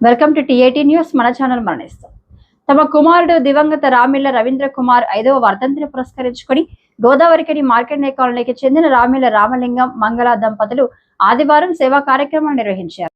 Welcome to TAT news. మన channel మరణిస్తాం. తమ కుమారుడు దివంగత రామిళ్ల రవీంద్ర కుమార్ 5వ వర్ధంతిని పురస్కరించుకుని గోదావరికని మార్కండే కాలనీకి చెందిన రామిళ్ల రామలింగం మంగళ దంపతులు ఆదివారం సేవా కార్యక్రమాన్ని నిర్వహించారు.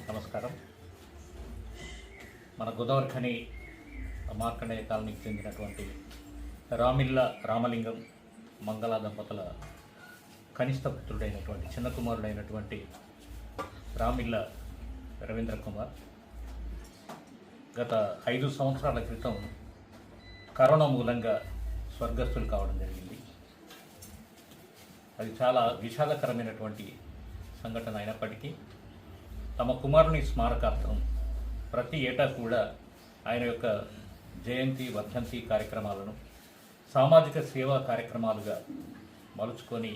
నమస్కారం. మన గోదావరిఖని మార్కండేయ కాలనీకి చెందినటువంటి రామిళ్ల రామలింగం మంగళ దంపతుల కనిష్ట పుత్రుడైనటువంటి చిన్న కుమారుడైనటువంటి రామిళ్ల రవీంద్ర కుమార్ గత 5 సంవత్సరాల క్రితం కరోనా మూలంగా స్వర్గస్థులు కావడం జరిగింది. అది చాలా విషాదకరమైనటువంటి సంఘటన అయినప్పటికీ తమ కుమారుని స్మారకార్థం ప్రతి ఏటా కూడా ఆయన యొక్క జయంతి వర్ధంతి కార్యక్రమాలను సామాజిక సేవా కార్యక్రమాలుగా మలుచుకొని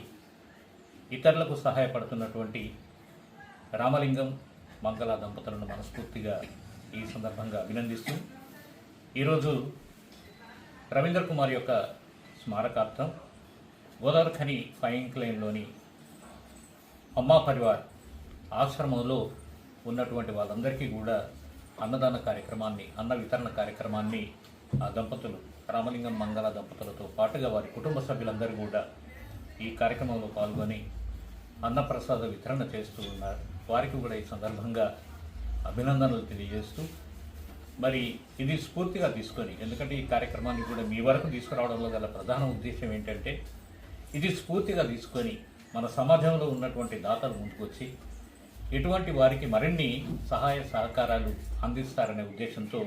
ఇతరులకు సహాయపడుతున్నటువంటి రామలింగం మంగళ దంపతులను మనస్ఫూర్తిగా ఈ సందర్భంగా అభినందిస్తూ ఈరోజు రవీంద్ర కుమార్ యొక్క స్మారకార్థం గోదావరిఖని ఫైయింగ్ లైన్లోని అమ్మా పరివార్ ఆశ్రమంలో ఉన్నటువంటి వాళ్ళందరికీ కూడా అన్నదాన కార్యక్రమాన్ని, అన్న వితరణ కార్యక్రమాన్ని ఆ దంపతులు రామలింగం మంగళ దంపతులతో పాటుగా వారి కుటుంబ సభ్యులందరూ కూడా ఈ కార్యక్రమంలో పాల్గొని అన్నప్రసాద వితరణ చేస్తూ ఉన్నారు. వారికి కూడా ఈ సందర్భంగా అభినందనలు తెలియజేస్తూ మరి ఇది స్ఫూర్తిగా తీసుకొని, ఎందుకంటే ఈ కార్యక్రమాన్ని కూడా మీ వరకు తీసుకురావడంలో గల ప్రధాన ఉద్దేశం ఏంటంటే ఇది స్ఫూర్తిగా తీసుకొని మన సమాజంలో ఉన్నటువంటి దాతలు ముందుకొచ్చి ఇటువంటి వారికి మరిన్ని సహాయ సహకారాలు అందిస్తారనే ఉద్దేశంతో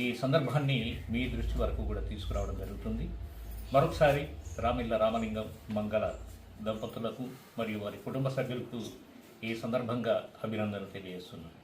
ఈ సందర్భాన్ని మీ దృష్టి వరకు కూడా తీసుకురావడం జరుగుతుంది. మరొకసారి రామిళ్ల రామలింగం మంగళ దంపతులకు మరియు వారి కుటుంబ సభ్యులకు ఈ సందర్భంగా అభినందనలు తెలియజేస్తున్నాను.